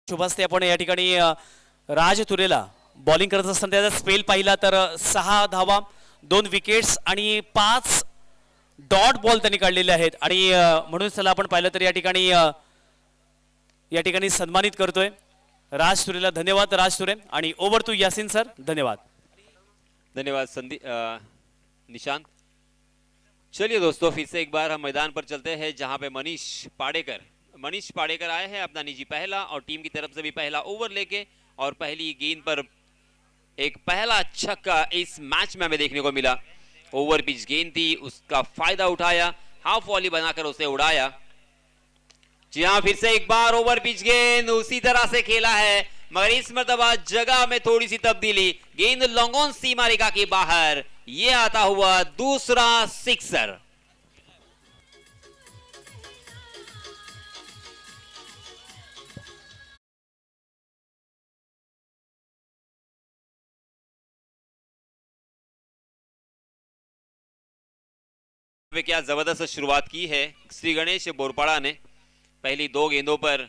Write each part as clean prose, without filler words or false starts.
शुभास्ते आपण या ठिकाणी राज तुरेला बॉलिंग करत असताना त्याचा स्पेल पाहिला तर 6 धावा 2 विकेट्स आणि 5 डॉट बॉल त्यांनी काढलेले आहेत आणि म्हणून त्याला आपण पाहिलं तर या ठिकाणी सन्मानित करतोय राज तुरेला. धन्यवाद राज तुरे. आणि ओव्हर टू यासिन सर. धन्यवाद. धन्यवाद निशांत. चलिए दोस्तों, फिर से एक बार हम मैदान पर चलते हैं जहां पे मनीष पाड़ेकर आए हैं अपना निजी पहला और टीम की तरफ से भी पहला ओवर लेके, और पहली गेंद पर एक पहला छक्का इस मैच में हमें देखने को मिला. ओवर पिच गेंद थी, उसका फायदा उठाया, हाफ वॉली बनाकर उसे उड़ाया. जी हाँ, फिर से एक बार ओवर पिच गेंद उसी तरह से खेला है, मगर इस मर्तबा जगह में थोड़ी सी तब्दीली. गेंद लॉन्ग ऑन सीमा रेखा के बाहर, ये आता हुआ दूसरा सिक्सर. क्या जबरदस्त शुरुआत की है श्री गणेश बोरपाड़ा ने. पहली 2 गेंदों पर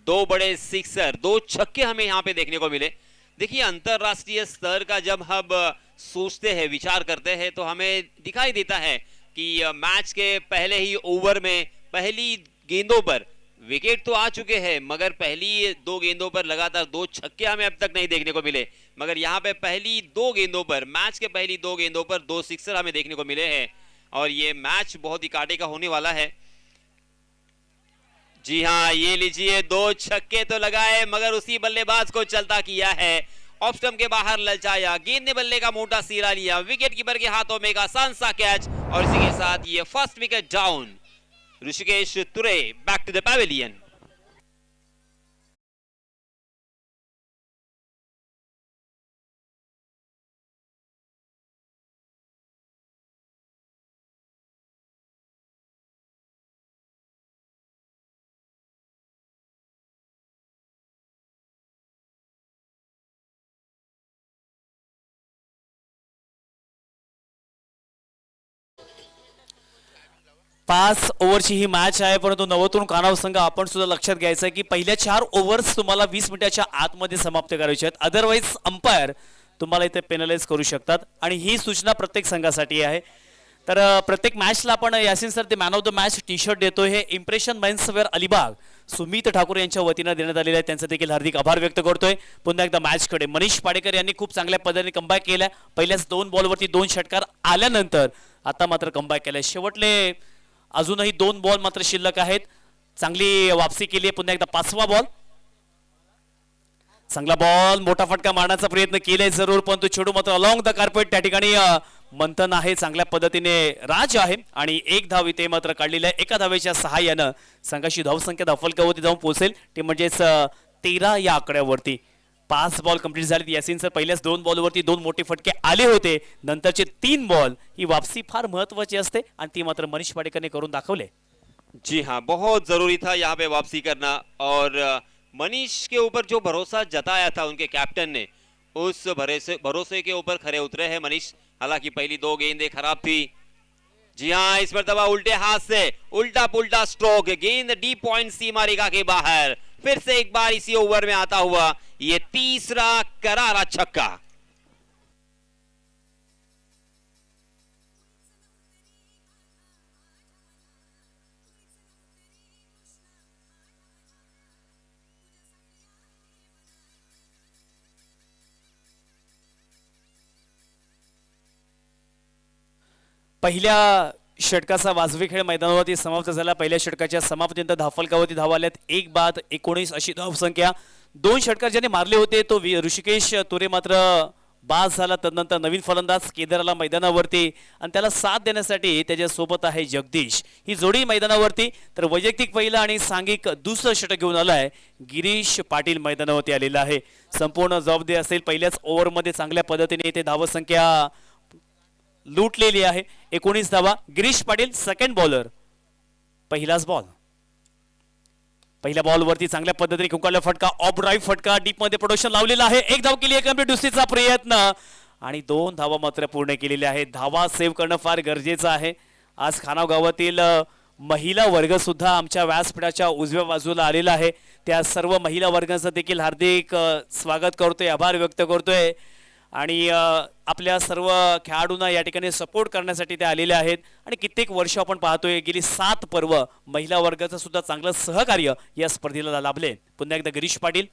2 बड़े सिक्सर, 2 छक्के हमें यहां पे देखने को मिले. देखिए, अंतरराष्ट्रीय स्तर का जब हम सोचते हैं, विचार करते हैं, तो हमें दिखाई देता है कि मैच के पहले ही ओवर में पहली गेंदों पर विकेट तो आ चुके हैं, मगर पहली 2 गेंदों पर लगातार 2 छक्के हमें अब तक नहीं देखने को मिले. मगर यहाँ पे पहली 2 गेंदों पर, मैच के पहली 2 गेंदों पर 2 सिक्सर हमें देखने को मिले हैं, और ये मैच बहुत ही कांटे का होने वाला है. जी हाँ, ये लीजिए 2 छक्के तो लगाए, मगर उसी बल्लेबाज को चलता किया है. ऑफ स्टंप के बाहर ललचाया, गेंद ने बल्ले का मोटा सिरा लिया, विकेट कीपर के हाथों में एक आसान सा कैच, और इसी के साथ ये फर्स्ट विकेट डाउन. ऋषिकेश तुरे बैक टू द पैवेलियन. पाच ओव्हरची ही मॅच आहे, परंतु नवतून कानाव संघ आपण सुद्धा लक्षात घ्यायचं आहे की पहिल्या 4 ओव्हर्स तुम्हाला 20 मिनिटाच्या आतमध्ये समाप्त करायचे आहेत. अदरवाईज अंपायर तुम्हाला इथे पेनलाइज करू शकतात, आणि ही सूचना प्रत्येक संघासाठी आहे. तर प्रत्येक मॅचला आपण यासिन सर ते man of the match T shirt देतोय. हे इम्प्रेशन मेन्सवेअर अलिबाग सुमित ठाकूर यांच्या वतीने देण्यात आलेले आहे. त्यांचा देखील हार्दिक आभार व्यक्त करतोय. पुन्हा एकदा मॅचकडे मनीष पाडेकर यांनी खूप चांगल्या पद्धतीने कमबॅक केलाय. पहिल्याच 2 बॉलवरती 2 षटकार आल्यानंतर आता मात्र कमबॅक केलाय. शेवटले अजूनही 2 बॉल मात्र शिल्लक आहेत. चांगली वापसी केली आहे. पुन्हा एकदा 5वा बॉल, चांगला बॉल, मोठा फटका मारण्याचा प्रयत्न केलाय जरूर, परंतु चेडू मात्र अलॉंग द कार्पेट त्या ठिकाणी मंथन आहे. चांगल्या पद्धतीने राज आहे आणि 1 धाव इथे मात्र काढलेली आहे. एका धावेच्या सहाय्यानं संघाची धावसंख्या धावफलकावरती जाऊन पोहोचेल, ते म्हणजेच 13 या आकड्यावरती. 5 बॉल कंप्लीट झाले. यासिन सर पहिल्याच 2 बॉलवरती 2 मोठे फटके आले होते. नंतरचे 3 बॉल ही वापसी फार महत्वाची असते, आणि ती मात्र मनीष पाडेकरने करून दाखवले. जी हाँ, बहुत जरूरी था यहाँ पे वापसी करना, और मनीष के ऊपर जो भरोसा जताया था उनके कैप्टन ने, उस भरोसे के ऊपर खरे उतरे हैं मनीष. हालांकि पहली 2 गेंदें खराब थी. जी हाँ, इस मर्तबा उल्टे हाथ से उल्टा पुल्टा स्ट्रोक, गेंद डीप पॉइंट सीमा रेखा के बाहर. फिर से एक बार इसी ओवर में आता हुआ ये तीसरा करारा छक्का. पहिल्या षटकाचा वाजवी खेळ मैदानावरती समाप्त झाला. पहिल्या षटकाच्या समाप्तीनंतर धावफलकावरती धावा आल्यात 1 बाद 19 अशी धावसंख्या. 2 षटकार ज्याने मारले होते तो ऋषिकेश तुरे मात्र बाद झाला. तदनंतर नवीन फलंदाज केदारला मैदानावरती, आणि त्याला साथ देण्यासाठी त्याच्या सोबत आहे जगदीश. ही जोडी मैदानावरती. तर वैयक्तिक पहिलं आणि सांघिक दुसरं षटक घेऊन आलाय गिरीश पाटील मैदानावरती आलेला आहे. संपूर्ण जबाबदारी असेल. पहिल्याच ओव्हरमध्ये चांगल्या पद्धतीने इथे धावसंख्या लूटलेली आहे. 19 धावा. Girish Patil second bowler. पहिलाच बॉल. पहिल्या बॉलवरती चांगल्या पद्धतीने खुंकारला फटका, ऑफ ड्राईव्ह फटका, डीप मध्ये प्रोडक्शन लावलेला आहे. 1 धाव केली आहे. कंप्लीट दुसरीचा प्रयत्न, आणि 2 धावा मात्र पूर्ण केलेल्या आहेत. धावा सेव्ह करणं फार गरजेचं आहे. आज खानाव गावातील महिला वर्ग सुद्धा आमच्या व्यासपीठाच्या उजव्या बाजूला आलेला आहे. त्या सर्व महिला वर्गाचं देखील हार्दिक स्वागत करतोय, आभार व्यक्त करतोय आणि आपल्या सर्व खेळाडूंना या ठिकाणी सपोर्ट करण्यासाठी ते आलेले आहेत. आणि कित्येक वर्ष आपण पाहतोय गेली 7 पर्व महिला वर्गाचं सुद्धा चांगलं सहकार्य या स्पर्धेला लाभले. पुन्हा एकदा गिरीश पाटील.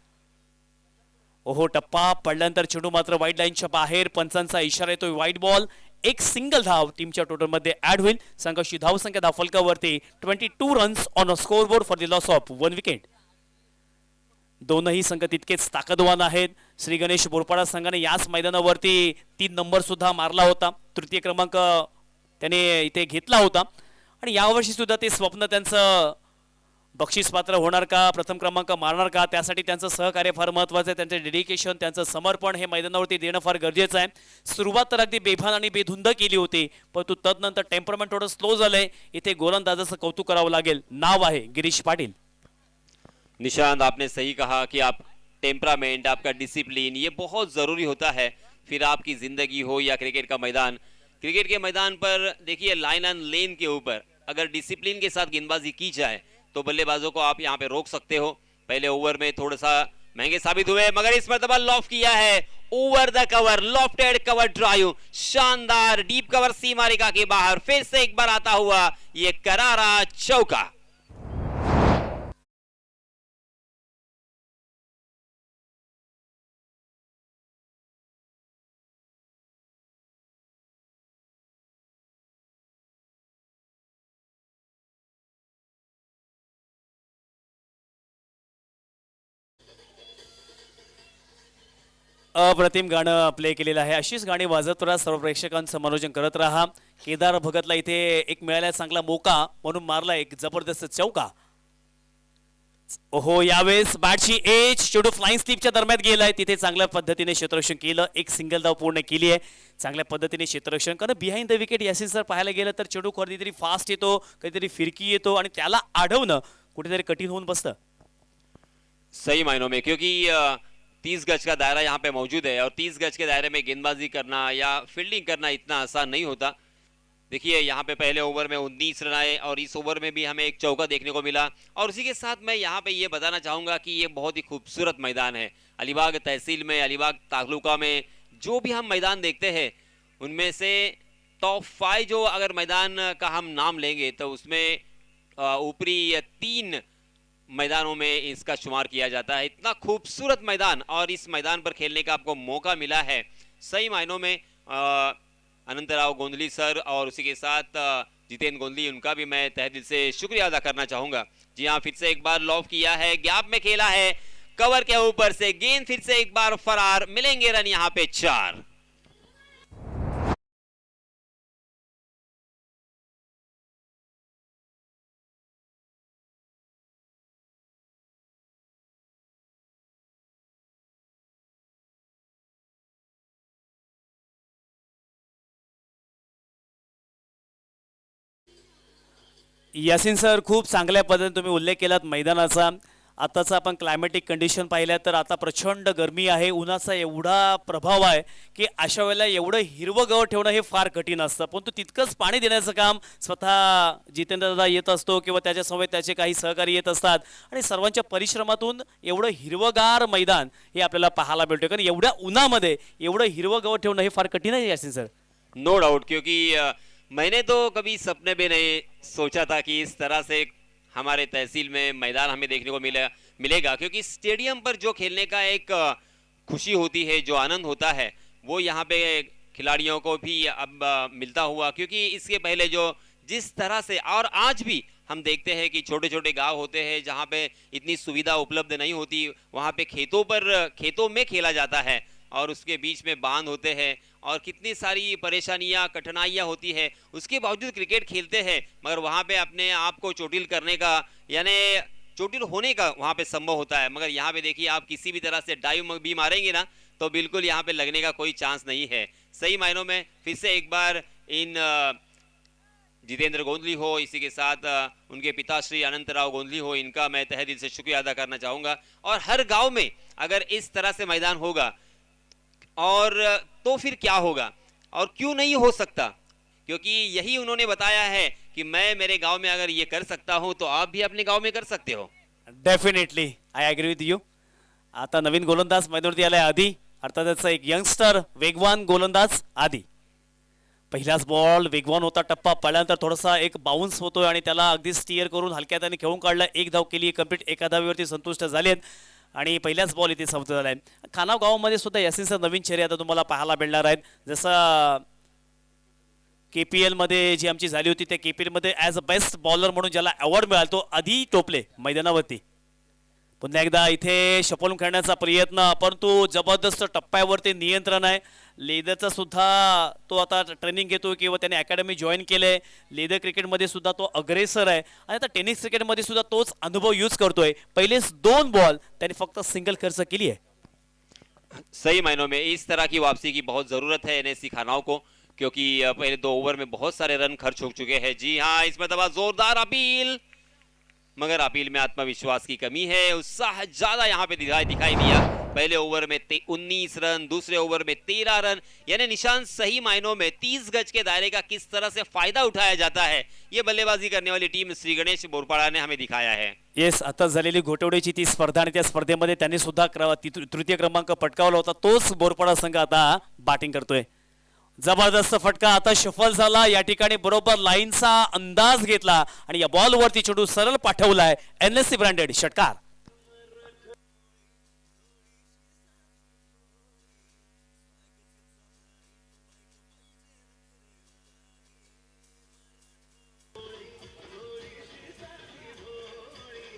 ओहो, टप्पा पडल्यानंतर चेंडू मात्र वाईड लाईनच्या बाहेर, पंचांचा इशारा येतोय वाईड बॉल. एक सिंगल धाव टीमच्या टोटलमध्ये ऍड होईल. संघाची धावसंख्या धावफलकावरती 22 runs on a scoreboard for the loss of 1 wicket. दोनही संघ तितकेच ताकदवान आहेत. श्री गणेश बोरपाडा संघाने याच मैदानावरती 3 नंबर सुद्धा मारला होता, तृतीय क्रमांक त्याने इथे घेतला होता. आणि यावर्षी सुद्धा ते स्वप्न त्यांचं बक्षीस पात्र होणार का, प्रथम क्रमांक मारणार का, त्यासाठी त्यांचं सहकार्य फार महत्त्वाचं आहे. त्यांचं डेडिकेशन, त्यांचं समर्पण हे मैदानावरती देणं फार गरजेचं आहे. सुरुवात तर अगदी बेभान आणि बेधुंद केली होती, परंतु तदनंतर टेम्परमेंट थोडं स्लो झालंय. इथे गोलंदाजाचं कौतुक करावं लागेल. नाव आहे गिरीश पाटील. निशांत, आपने सही कहा कि आप टेम्परामेंट, आपका डिसिप्लिन ये बहुत ज़रूरी होता है. फिर आपकी ज़िंदगी हो या क्रिकेट का मैदान, क्रिकेट के मैदान पर देखिए लाइन एंड लेन के ऊपर अगर डिसिप्लिन के साथ गेंदबाजी की जाए तो बल्लेबाजों को आप यहाँ पे रोक सकते हो. पहले ओवर में थोड़ा सा महंगे साबित हुए, मगर इस मरतबा लॉफ्ट किया है over the cover, lofted cover drive, शानदार डीप कवर सीमा रेखा के बाहर. फिर से एक बार आता हुआ ये करारा चौका. अप्रतिम गाणं प्ले केलेलं आहे. अशीच गाणी वाजत राहा, सर्व प्रेक्षकांचं मनोरंजन करत राहा. केदार भगतला इथे एक मिळाला चांगला मोका म्हणून मारला एक जबरदस्त चौका. ओहो, यावेळेस बॅटची एज चेंडू फ्लाइंग स्लिपच्या दरम्यान गेलाय, तिथे चांगल्या पद्धतीने क्षेत्ररक्षण केलं. एक सिंगल धाव पूर्ण केली आहे, चांगल्या पद्धतीने क्षेत्ररक्षण. कारण behind the wicket Yasin sir पाहायला गेलं तर चेंडू कधीतरी फास्ट येतो, कधीतरी फिरकी येतो आणि त्याला अडवणं कुठेतरी कठीण होऊन बसतं. सही मायनों में, क्योंकि 30 गज का दायरा यहाँ पे मौजूद है और 30 गज के दायरे में गेंदबाजी करना या फील्डिंग करना इतना आसान नहीं होता. देखिए यहाँ पे पहले ओवर में 19 रन आए और इस ओवर में भी हमें एक चौका देखने को मिला. और उसी के साथ मैं यहाँ पे ये बताना चाहूँगा कि ये बहुत ही खूबसूरत मैदान है. अलीबाग तहसील में, अलीबाग तालुका में जो भी हम मैदान देखते हैं उनमें से टॉप 5 जो अगर मैदान का हम नाम लेंगे तो उसमें ऊपरी 3 मैदानों में इसका शुमार किया जाता है. इतना खूबसूरत मैदान और इस मैदान पर खेलने का आपको मौका मिला है. सही मायनों में अनंतराव गोंदली सर और उसी के साथ जितेंद्र गोंदली, उनका भी मैं तहे दिल से शुक्रिया अदा करना चाहूँगा. जी हाँ, फिर से एक बार लॉफ किया है, गैप में खेला है, कवर के ऊपर से गेंद फिर से एक बार फरार. मिलेंगे रन यहाँ पे 4. यासिन सर, खूप चांगल्या पद्धतीने तुम्ही उल्लेख केलात मैदानाचा. आताचा आपण क्लायमॅटिक कंडिशन पाहिल्या तर आता प्रचंड गरमी आहे, उन्हाचा एवढा प्रभाव आहे की अशा वेळेला एवढं हिरवं गवत ठेवणं हे फार कठीण असतं. परंतु तितकंच पाणी देण्याचं काम स्वतः जितेंद्र दादा येत असतो किंवा त्याच्या समवेत त्याचे काही सहकारी येत असतात आणि सर्वांच्या परिश्रमातून एवढं हिरवगार मैदान हे आपल्याला पाहायला मिळतं. कारण एवढ्या उन्हामध्ये एवढं हिरवं गवत ठेवणं हे फार कठीण आहे यासिन सर. नो डाउट, क्योंकि मैंने तो कभी सपने में नहीं सोचा था कि इस तरह से हमारे तहसील में मैदान हमें देखने को मिलेगा. क्योंकि स्टेडियम पर जो खेलने का एक खुशी होती है, जो आनंद होता है, वो यहाँ पे खिलाड़ियों को भी अब मिलता हुआ. क्योंकि इसके पहले जो जिस तरह से और आज भी हम देखते हैं कि छोटे छोटे गांव होते हैं जहाँ पे इतनी सुविधा उपलब्ध नहीं होती, वहाँ पे खेतों में खेला जाता है और उसके बीच में बांध होते हैं और कितनी सारी परेशानियां, कठिनाइयां होती है. उसके बावजूद क्रिकेट खेलते हैं, मगर वहाँ पे अपने आप को चोटिल करने का, यानी चोटिल होने का वहाँ पे संभव होता है. मगर यहाँ पे देखिए, आप किसी भी तरह से डाइव भी मारेंगे ना तो बिल्कुल यहाँ पे लगने का कोई चांस नहीं है. सही मायनों में फिर से एक बार इन जितेंद्र गोंदली हो, इसी के साथ उनके पिता श्री अनंतराव गोंदली हो, इनका मैं तहे दिल से शुक्रिया अदा करना चाहूँगा. और हर गाँव में अगर इस तरह से मैदान होगा और तो फिर क्या होगा और क्यों नहीं हो सकता. क्योंकि यही उन्होंने बताया है कि मैं मेरे गांव में अगर ये कर सकता हूं तो आप भी अपने गांव में कर सकते हो। Definitely I agree with you. आता नवीन गोलंदाज मैदानावरती आलाय आधी, अर्थातच एक यंगस्टर वेगवान गोलंदाज आधी. पहिलाच बॉल वेगवान होता, टप्पा पडल्यानंतर थोडासा एक बाउन्स होतोय आणि त्याला अगदी स्टिअर करून हलक्या त्याने खेळून काढला. एक धाव केली कंप्लीट, एका धावेवरती संतुष्ट झालेत आणि पहिल्याच बॉल इथे समाप्त झालाय. खानाव गावामध्ये सुद्धा यासिनचा नवीन चेहरे आता तुम्हाला पाहायला मिळणार आहेत. जसं KPL मध्ये जी आमची झाली होती त्या KPL मध्ये ॲज अ बेस्ट बॉलर म्हणून ज्याला अवॉर्ड मिळाला तो आधी टोपले मैदानावरती. पुन्हा एकदा इथे शपलून खेळण्याचा प्रयत्न, परंतु जबरदस्त टप्प्यावरती नियंत्रण आहे. लेदरचा सुद्धा तो आता ट्रेनिंग घेतोय किंवा त्याने अकॅडमी जॉईन केले. लेदर क्रिकेटमध्ये सुद्धा तो अग्रेसर आहे आणि आता टेनिस क्रिकेटमध्ये सुद्धा तोच अनुभव यूज करतोय. पहिलेच 2 बॉल त्याने फक्त सिंगल खर्च केली आहे. सही मायनों में इस तरह की वापसी की बहुत जरूरत है NSC खानाओं को, क्योंकि पहले 2 ओवर में बहुत सारे रन खर्च हो चुके हैं। जी हाँ, इसमें दबा जोरदार अपील, मगर अपील में आत्मविश्वास की कमी है, उत्साह ज्यादा यहाँ पे दिखाई दिया। पहले ओवर में 19 रन, दूसरे ओवर में 13 रन, यानी निशान सही मायनों में 30 गज के दायरे का किस तरह से फायदा उठाया जाता है ये बल्लेबाजी करने वाली टीम श्री गणेश बोरपाड़ा ने हमें दिखाया है। येस, आता झालेली घोटवड्याची ती स्पर्धा आणि त्या स्पर्धेमध्ये त्यांनी सुद्धा तृतीय क्रमांक पटकावला होता. तोच बोरपाडा संघ आता बॅटिंग करतोय. जबरदस्त फटका आता सफल झाला. या ठिकाणी बरोबर लाईनचा अंदाज घेतला आणि या बॉलवरती चेंडू सरळ पाठवलाय. NSC ब्रँडेड षटकार.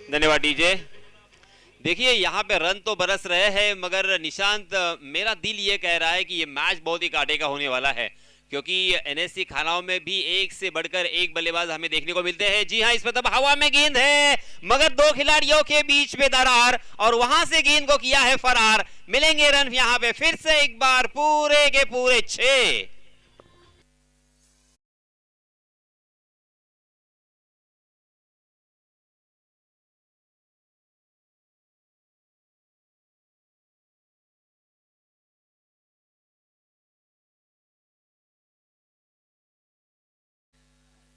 धन्यवाद डीजे। देखिए यहाँ पे रन तो बरस रहे हैं, मगर निशांत मेरा दिल ये कह रहा है कि ये मैच बहुत ही कांटे का होने वाला है, क्योंकि NSC खानाओं में भी एक से बढ़कर एक बल्लेबाज हमें देखने को मिलते हैं। जी हाँ, इस पर तब हवा में गेंद है, मगर 2 खिलाड़ियों के बीच में दरार और वहां से गेंद को किया है फरार। मिलेंगे रन यहाँ पे फिर से एक बार पूरे के पूरे 6।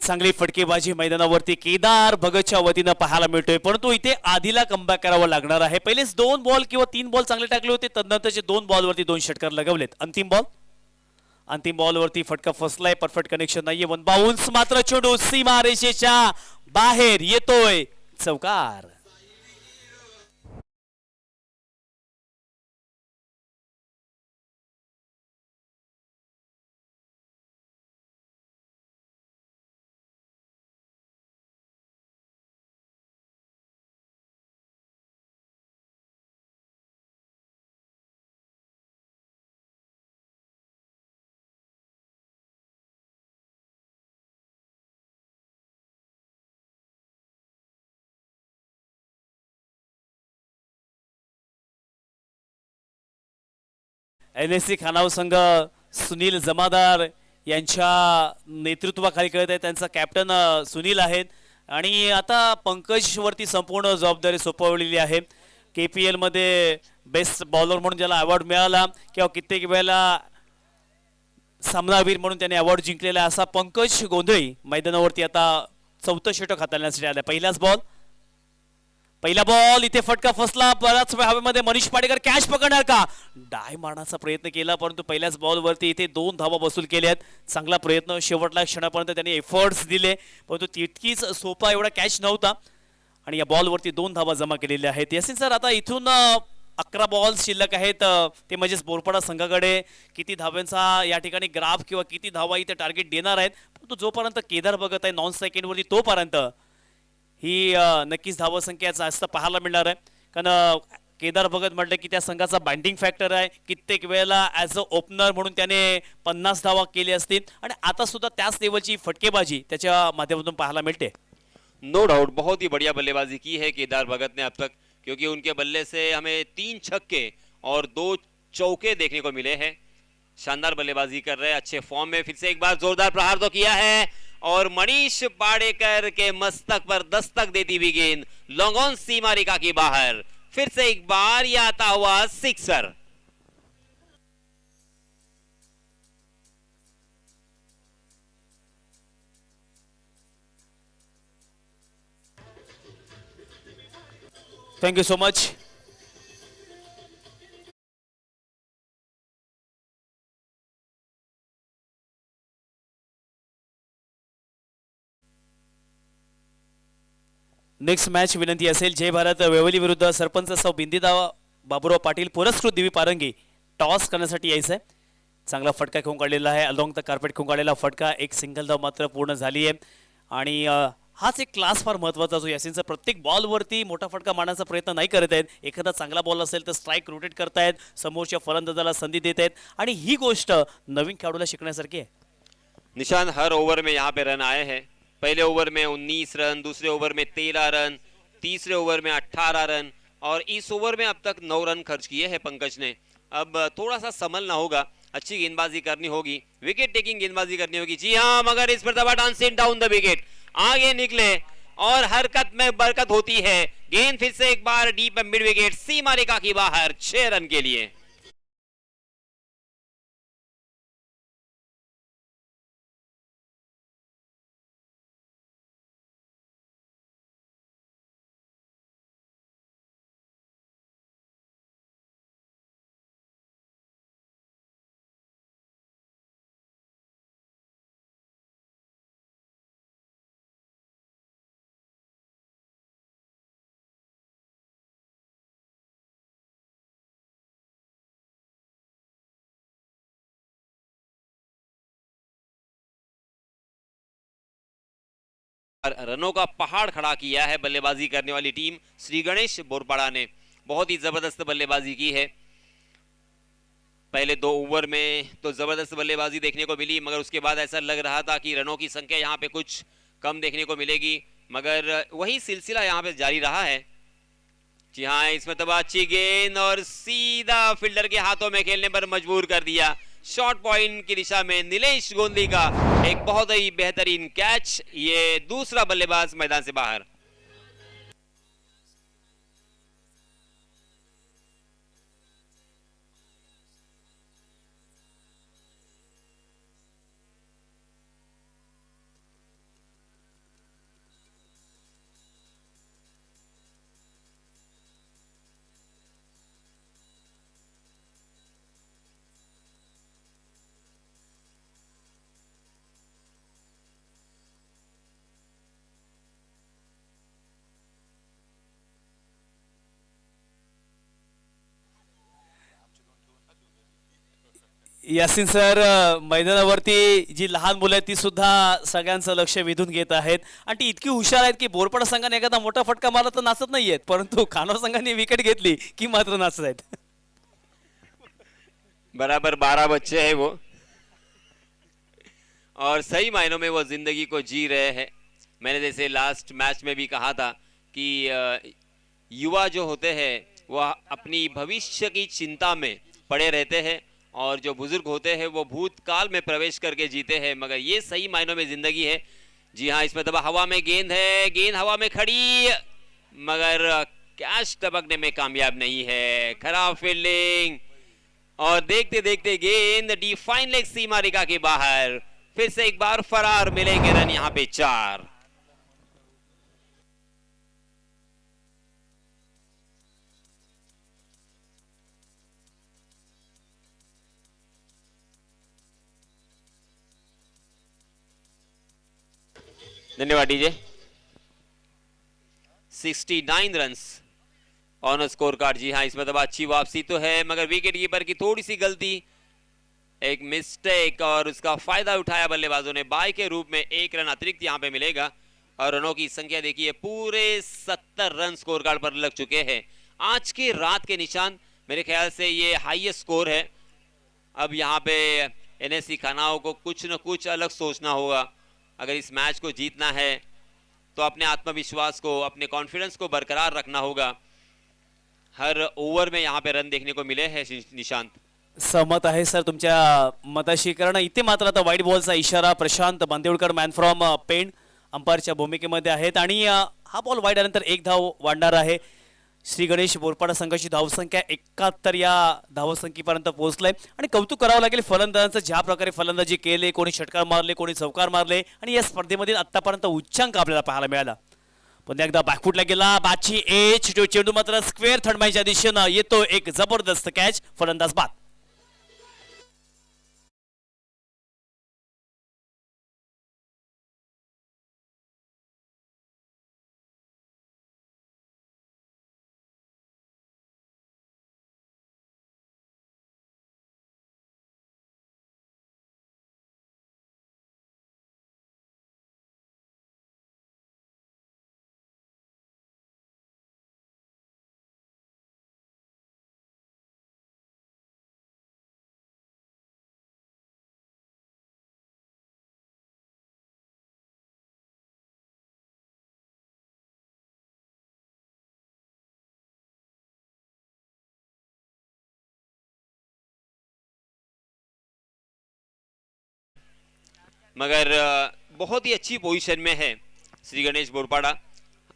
चांगली फटकेबाजी मैदानावरती केदार भगतच्या वतीनं पाहायला मिळतोय, परंतु इथे आधीला कमबॅक करावं लागणार आहे. पहिलेच 2 बॉल किंवा 3 बॉल चांगले टाकले होते, तदनंतरचे 2 बॉलवरती 2 षटकार लगवलेत. अंतिम बॉलवरती फटका फसलाय, परफेक्ट कनेक्शन नाहीये. 1 बाउन्स, मात्र चेंडू सीमा रेषेच्या बाहेर येतोय. चौकार. NSC खानाव संघ सुनील जमादार यांच्या नेतृत्वाखाली खेळत आहे. त्यांचा कॅप्टन सुनील आहेत आणि आता पंकज वरती संपूर्ण जबाबदारी सोपवलेली आहे. KPL मध्ये बेस्ट बॉलर म्हणून ज्याला अवॉर्ड मिळाला किंवा कित्येक वेळेला सामनावीर म्हणून त्याने अवॉर्ड जिंकलेला असा पंकज गोंधळी मैदानावरती आता 4थं षटक हाताळण्यासाठी आला. पहिला बॉल इथे फटका फसला. बराच वेळ हवेमध्ये मनीष पाडेकर कॅच पकडणार का, डाय मारण्याचा प्रयत्न केला, परंतु पहिल्याच बॉलवरती इथे 2 धावा वसूल केल्यात. चांगला प्रयत्न, शेवटला क्षणापर्यंत त्यांनी एफर्ट्स दिले, परंतु तितकीच सोपा एवढा कॅच नव्हता आणि या बॉलवरती 2 धावा जमा केलेल्या आहेत. यासिन सर, आता इथून 11 बॉल शिल्लक आहेत, ते म्हणजेच बोरपाडा संघाकडे किती धाव्यांचा या ठिकाणी ग्राफ किंवा किती धावा इथे टार्गेट देणार आहेत, परंतु जोपर्यंत केदार बघत आहे नॉन सेकंडवरती तोपर्यंत ही नक्कीच धावसंख्या जास्त पाहायला मिळणार आहे. कारण केदार भगत म्हटलं की त्या संघाचा बाइंडिंग फॅक्टर आहे. कित्येक वेळेला ॲज अ ओपनर म्हणून त्याने 50 धावा केली असतील आणि आता सुद्धा त्याच लेवलची फटकेबाजी त्याच्या माध्यमातून पाहायला मिळते. नो डाउट बहुत ही बढ़िया बल्लेबाजी की है केदार भगत ने अब तक, क्योंकि उनके बल्ले से हमें 3 छक्के और 2 चौके देखने को मिले हैं। शानदार बल्लेबाजी कर रहे हैं, अच्छे फॉर्म में। फिर से एक बार जोरदार प्रहार तो किया है और मनीष पाडेकर के मस्तक पर दस्तक देती हुई गेंद लॉन्ग ऑन सीमा रेखा के बाहर। फिर से एक बार यह आता हुआ sixer. Thank you so much. Next match विनंती असेल जय भारत वेवली विरुद्ध सरपंच सौ बिंदिदा बाबुराव पाटील पुरस्कृत दिवी पारंगी टॉस करण्यासाठी यायचं आहे. चांगला फटका खेळून काढलेला आहे. अलॉंग द कार्पेट खेळून काढलेला फटका. एक सिंगल धाव मात्र पूर्ण झाली आहे आणि हाच एक क्लास फार महत्त्वाचा जो यासिनचा प्रत्येक बॉलवरती मोठा फटका मारण्याचा प्रयत्न नाही करत आहेत. एखादा चांगला बॉल असेल तर स्ट्राईक रोटेट करतायत, समोरच्या फलंदाजाला संधी देत आहेत आणि ही गोष्ट नवीन खेळाडूला शिकण्यासारखी आहे. निशान हर ओवर में यहाँ पे रन आए हैं. पहले ओवर में 19 रन, दूसरे ओवर में 13 रन, तीसरे ओवर में 18 रन और इस ओवर में अब तक 9 रन खर्च किए हैं पंकज ने. अब थोड़ा सा संभलना होगा, अच्छी गेंदबाजी करनी होगी, विकेट टेकिंग गेंदबाजी करनी होगी. जी हाँ, मगर इस पर दबा डांस डाउन द विकेट आगे निकले और हरकत में बरकत होती है. गेंद फिर से एक बार डीप मिड विकेट, सीमा रेखा की बाहर, 6 रन के लिए. रनों का पहाड़ खड़ा किया है बल्लेबाजी करने वाली टीम श्री गणेश बोरपाड़ा ने. बहुत ही जबरदस्त बल्लेबाजी की है. पहले 2 ओवर में तो जबरदस्त बल्लेबाजी देखने को मिली, मगर उसके बाद ऐसा लग रहा था कि रनों की संख्या यहाँ पे कुछ कम देखने को मिलेगी, मगर वही सिलसिला यहाँ पे जारी रहा है. जी हाँ, इसमें तब अच्छी गेंद और सीधा फील्डर के हाथों में खेलने पर मजबूर कर दिया. शॉर्ट पॉइंट की दिशा में नीलेश गोंदी का एक बहुत ही बेहतरीन कैच. ये दूसरा बल्लेबाज मैदान से बाहर. यासिन सर मैदानावरती जी लहान मुलं आहेत ती सुद्धा सगळ्यांचं लक्ष वेधून घेत आहेत आणि ती इतकी हुशार आहेत की बोरपाडा संघाने एखादा मोठा फटका मारला तर नाचत नाहीयेत, परंतु खानोर संघाने विकेट घेतली की मात्र नाचत आहेत. बराबर 12 बच्चे हैं वो और सही मायनों में वो जिंदगी को जी रहे हैं. मैंने जैसे लास्ट मैच में भी कहा था कि युवा जो होते हैं वह अपनी भविष्य की चिंता में पड़े रहते हैं और जो बुजुर्ग होते हैं वो भूतकाल में प्रवेश करके जीते हैं, मगर ये सही मायनों में जिंदगी है. जी हाँ, इसमें दबा हवा में गेंद है, गेंद हवा में खड़ी मगर कैच टपकने में कामयाब नहीं है. खराब फील्डिंग और देखते देखते गेंद डिफाइन लेग सीमा रेखा के बाहर. फिर से एक बार फरार मिलेंगे रन यहाँ पे 4. धन्यवाद DJ. 69 runs on scorecard. जी हाँ, इसमें तो अच्छी वापसी तो है, मगर विकेट कीपर की थोड़ी सी गलती, एक मिस्टेक और उसका फायदा उठाया बल्लेबाजों ने. बाय के रूप में 1 रन अतिरिक्त यहाँ पे मिलेगा और रनों की संख्या देखिए पूरे 70 रन स्कोर कार्ड पर लग चुके हैं. आज के रात के निशान मेरे ख्याल से ये हाईएस्ट स्कोर है. अब यहाँ पे एनएससी खानाओं को कुछ न कुछ अलग सोचना होगा. अगर इस मैच को जीतना है तो अपने आत्मविश्वास को, अपने कॉन्फिडेंस को बरकरार रखना होगा. हर ओवर में यहाँ पे रन देखने को मिले हैं. निशांत सहमत आहे सर तुमच्या मताशी, कारण इथे मात्र आता वाईट बॉलचा इशारा. प्रशांत बांदेवडकर मॅन फ्रॉम पेण अंपायरच्या भूमिकेमध्ये आहेत आणि हा बॉल वाईट आल्यानंतर 1 धाव वाढणार आहे. श्री गणेश बोरपाडा संघाची धावसंख्या 71 या धावसंख्येपर्यंत पोहोचलाय आणि कौतुक करावं लागेल फलंदाजांचं. ज्या प्रकारे फलंदाजी केले, कोणी षटकार मारले, कोणी चौकार मारले आणि या स्पर्धेमध्ये आतापर्यंत उच्चांक आपल्याला पाहायला मिळाला. पुन्हा एकदा बॅकफुटला गेला, बॅटची एज, तो चेंडू मात्र स्क्वेअर थर्डमाईच्या दिशेनं येतो, एक जबरदस्त कॅच, फलंदाज बाद. मगर बहुत ही अच्छी पोजीशन में है श्री गणेश बोरपाड़ा.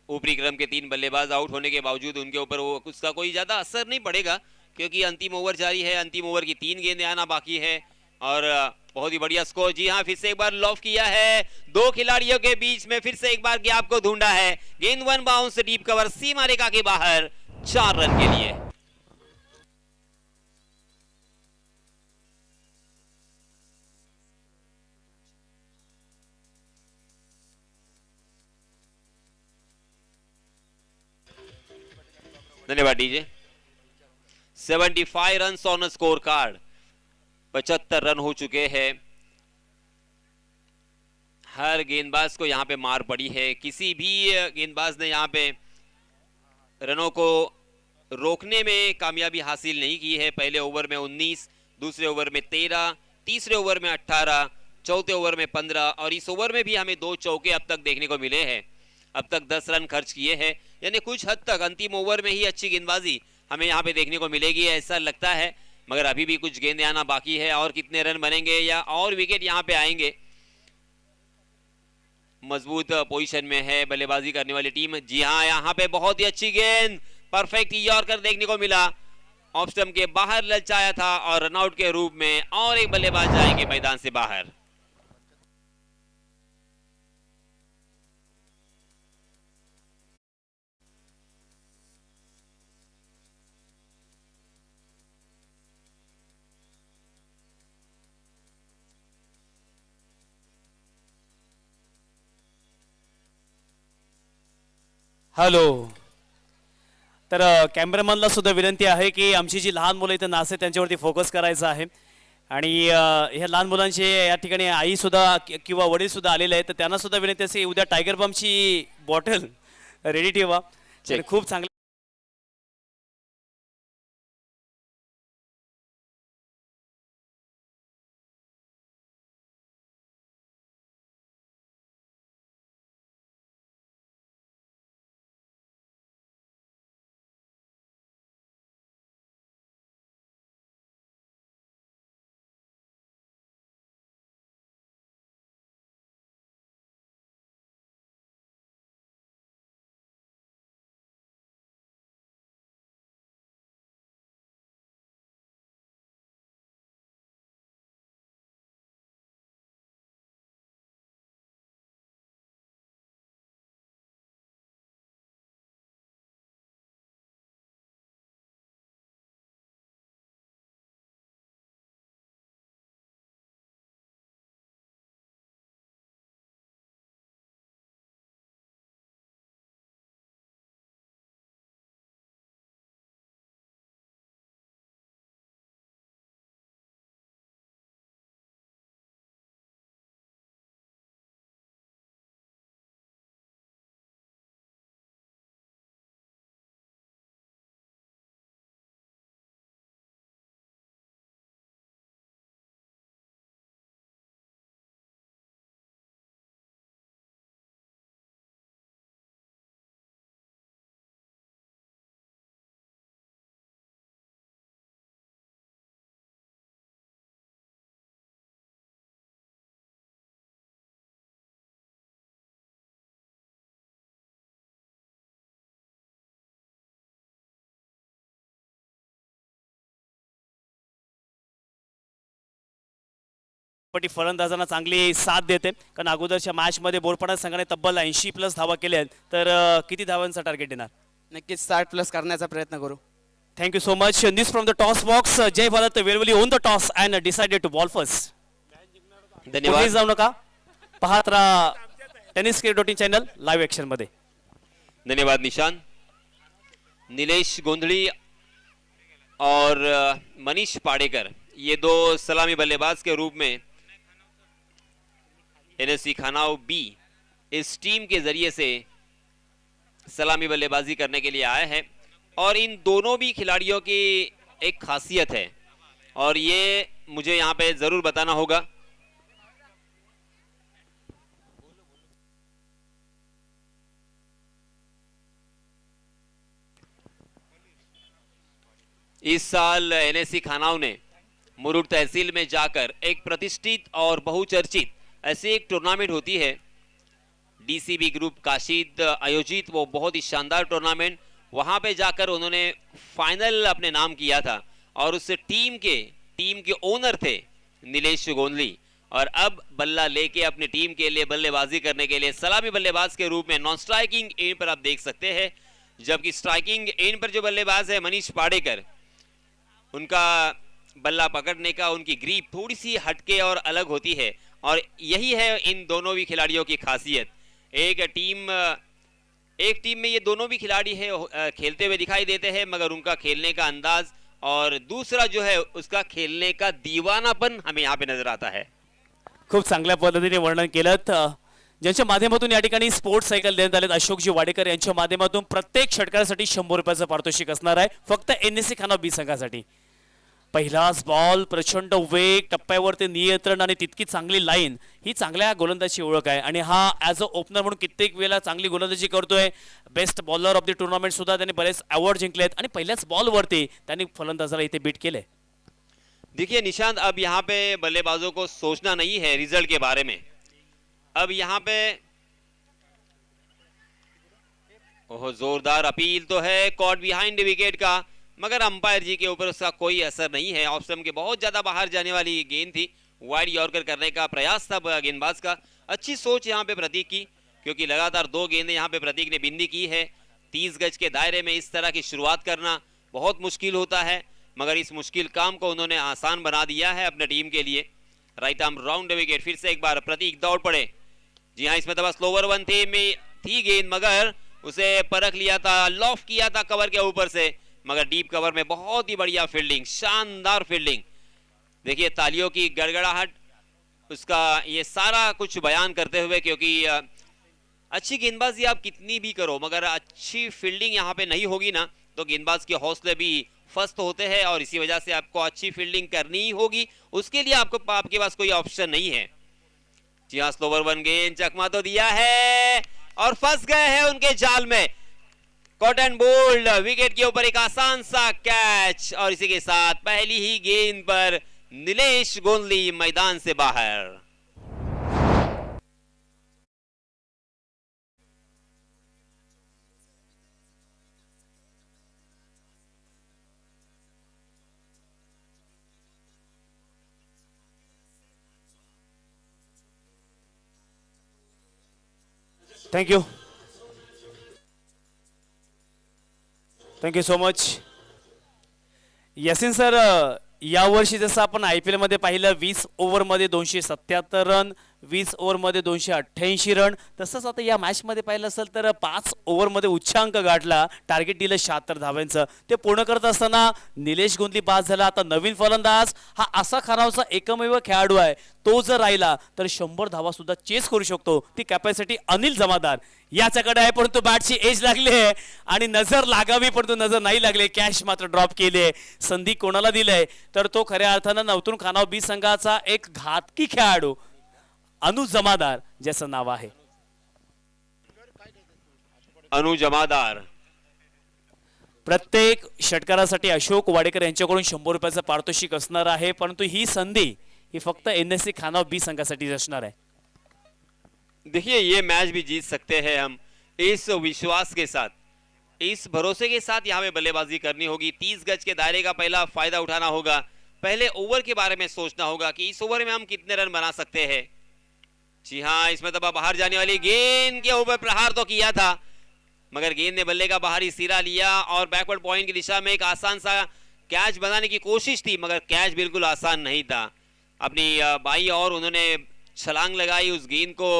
ऊपरी क्रम के 3 बल्लेबाज आउट होने के बावजूद उनके ऊपर वो उसका कोई ज्यादा असर नहीं पड़ेगा, क्योंकि अंतिम ओवर जारी है. अंतिम ओवर की 3 गेंदें आना बाकी है और बहुत ही बढ़िया स्कोर. जी हाँ, फिर से एक बार लॉफ किया है. 2 खिलाड़ियों के बीच में फिर से एक बार गैप को ढूंढा है. गेंद 1 बाउंस, डीप कवर, सीमा रेखा के बाहर, 4 रन के लिए. धन्यवाद DJ. 75 run on score card. 75 run हो चुके हैं. हर गेंदबाज को यहां पे मार पड़ी है. किसी भी गेंदबाज ने यहां पे रनों को रोकने में कामयाबी हासिल नहीं की है. पहले ओवर में 19, दूसरे ओवर में 13, तीसरे ओवर में 18, चौथे ओवर में 15 और इस ओवर में भी हमें 2 चौके अब तक देखने को मिले हैं. अब तक 10 रन खर्च किए हैं, यानी कुछ हद तक अंतिम ओवर में ही अच्छी गेंदबाजी हमें यहाँ पे देखने को मिलेगी ऐसा लगता है. मगर अभी भी कुछ गेंदें आना बाकी है. और कितने रन बनेंगे या और विकेट यहाँ पे आएंगे. मजबूत पोजीशन में है बल्लेबाजी करने वाली टीम. जी हाँ, यहाँ पे बहुत ही अच्छी गेंद, परफेक्ट यॉर्कर देखने को मिला. ऑफ स्टंप के बाहर ललचाया था और रनआउट के रूप में और एक बल्लेबाज जाएंगे मैदान से बाहर. हॅलो. तर कॅमेरामॅनला सुद्धा विनंती आहे की आमची जी लहान मुलं इथं नाचते त्यांच्यावरती फोकस करायचा आहे. आणि ह्या लहान मुलांचे या ठिकाणी आई सुद्धा किंवा वडील सुद्धा आलेले आहेत, तर त्यांना सुद्धा विनंती असेल उद्या टायगर बमची बॉटल रेडी ठेवा. तर खूप चांगलं चटपटी फलंदाजांना चांगली साथ देते, कारण अगोदरच्या मॅचमध्ये बोरपाडा संघाने तब्बल 80+ धावा केल्या आहेत. तर किती धावांचा टार्गेट येणार? नक्कीच 60+ करण्याचा प्रयत्न करू. Thank you so much. This from the toss box. Jay Bharat willfully won the toss and decided to ball first. कुठेही धन्यवाद जाऊ नका, पाहत राहा tennis cricket channel live action मध्ये. धन्यवाद निशान. नीलेश गोंधली और मनीष पाड़ेकर, ये दो सलामी बल्लेबाज के रूप में एनएससी खानाऊ बी इस टीम के जरिए से सलामी बल्लेबाजी करने के लिए आए हैं. और इन दोनों भी खिलाड़ियों की एक खासियत है और ये मुझे यहाँ पे जरूर बताना होगा. इस साल एनएससी खानाऊ ने मुरुड तहसील में जाकर एक प्रतिष्ठित और बहुचर्चित ऐसी एक टूर्नामेंट होती है डीसीबी ग्रुप काशीद आयोजित, वो बहुत ही शानदार टूर्नामेंट, वहां पे जाकर उन्होंने फाइनल अपने नाम किया था और उस टीम के ओनर थे नीलेश गोंधली. और अब बल्ला लेके अपनी टीम के लिए बल्लेबाजी करने के लिए सलामी बल्लेबाज के रूप में नॉन स्ट्राइकिंग एंड पर आप देख सकते हैं, जबकि स्ट्राइकिंग एंड पर जो बल्लेबाज है मनीष पाड़ेकर, उनका बल्ला पकड़ने का उनकी ग्रिप थोड़ी सी हटके और अलग होती है. और यही है इन दोनों भी खिलाड़ियों की खासियत. एक टीम में ये दोनों भी खिलाड़ी है खेलते हुए दिखाई देते हैं, मगर उनका खेलने का अंदाज और दूसरा जो है उसका खेलने का दीवानापन हमें यहाँ पे नजर आता है. खूप चांगल्या पद्धतीने वर्णन केलं. ज्यांच्या माध्यमातून या ठिकाणी स्पोर्ट्स सायकल देण्यात आलेत अशोकजी वाडेकर यांच्या माध्यमातून प्रत्येक षटकारासाठी 100 रुपयाचं पारितोषिक असणार आहे फक्त एनएससी खानाऊ बी संघासाठी. पहिलाच बॉल, प्रचंड वेग, टप्प्यावरती नियंत्रण आणि तितकी चांगली लाईन ही चांगल्या गोलंदाजी ओळख आहे. आणि हा ॲज अ ओपनर म्हणून कित्येक वेळेला चांगली गोलंदाजी करतोय. Best bowler of the tournament सुद्धा त्यांनी बरेच अवॉर्ड जिंकलेत आणि पहिल्याच बॉलवरती त्यांनी फलंदाजाला इथे बीट केले. देखिए निशांत, अब यहाँ पे बल्लेबाजों को सोचना नहीं है रिजल्ट के बारे में. अब यहाँ पे ओह, जोरदार अपील तो है कॉट बिहाइंड विकेट का, मगर अंपायर जी के ऊपर उसका कोई असर नहीं है. ऑफ स्टंप के बहुत ज्यादा बाहर जाने वाली गेंद थी, वाइड यॉर्कर करने का प्रयास था गेंदबाज का. अच्छी सोच यहाँ पे प्रतीक की, क्योंकि लगातार 2 गेंदें यहाँ पे प्रतीक ने बिंदी की है. 30 गज के दायरे में इस तरह की शुरुआत करना बहुत मुश्किल होता है, मगर इस मुश्किल काम को उन्होंने आसान बना दिया है अपने टीम के लिए. राइट आर्म राउंड विकेट, फिर से एक बार प्रतीक दौड़ पड़े. जी हाँ, इसमें तो बस स्लोवर वन थी गेंद, मगर उसे परख लिया था, लॉफ किया था कवर के ऊपर से, मगर डीप कवर में बहुत ही बढ़िया फील्डिंग, शानदार फील्डिंग. देखिए तालियों की गड़गड़ाहट उसका ये सारा कुछ बयान करते हुए, क्योंकि अच्छी गेंदबाजी आप कितनी भी करो मगर अच्छी फील्डिंग यहाँ पे नहीं होगी ना, तो गेंदबाज के हौसले भी फस्त होते हैं और इसी वजह से आपको अच्छी फील्डिंग करनी ही होगी. उसके लिए आपके पास कोई ऑप्शन नहीं है. जी हाँ, स्लोवर वन गेंद, चकमा तो दिया है और फंस गए हैं उनके जाल में. कॉटन बोल्ड विकेट के ऊपर एक आसान सा कैच और इसी के साथ पहली ही गेंद पर नीलेश गोंधली मैदान से बाहर. Thank you so much. Yasin sir, यावर्षी जसं आपण IPL मध्ये पाहिलं 20 ओव्हरमध्ये 277 रन, 20 ओव्हरमध्ये 288 रन, तसंच आता या मॅचमध्ये पाहिलं असेल तर 5 ओव्हरमध्ये उच्चांक गाठला, टार्गेट दिलं 76 धावांचं. ते पूर्ण करत असताना निलेश गोंधली बाद झाला. आता नवीन फलंदाज हा असा खानावचा एकमेव खेळाडू आहे, तो जर राहिला तर 100 धावा सुद्धा चेस करू शकतो. ती कॅपॅसिटी अनिल जमादार याच्याकडे आहे, परंतु बॅटची एज लागली आहे आणि नजर लागावी परंतु नजर नाही लागले. कॅश मात्र ड्रॉप केले. संधी कोणाला दिलंय तर तो खऱ्या अर्थानं नवतून खानाव बी संघाचा एक घातकी खेळाडू अनु जमादार ज्याचं नाव आहे. अनु जमादार प्रत्येक षटकारासाठी अशोक वाडेकर यांच्याकडून 100 रुपयाचं पारितोषिक असणार आहे, परंतु ही संधी ही फक्त एनएससी खानाव बी संघासाठी असणार आहे. देखिए ये मैच भी जीत सकते हैं हम, इस विश्वास के साथ, इस भरोसे के साथ यहाँ पे बल्लेबाजी करनी होगी. 30 गज के दायरे का पहला फायदा उठाना होगा. पहले ओवर के बारे में सोचना होगा कि इस ओवर में हम कितने रन बना सकते हैं। जी हाँ, इसमें तो बाहर जाने वाली गेंद के ऊपर प्रहार तो किया था, मगर गेंद ने बल्ले का बाहरी सिरा लिया और बैकवर्ड पॉइंट की दिशा में एक आसान सा कैच बनाने की कोशिश थी, मगर कैच बिल्कुल आसान नहीं था। अपनी बाई और उन्होंने छलांग लगाई, उस गेंद को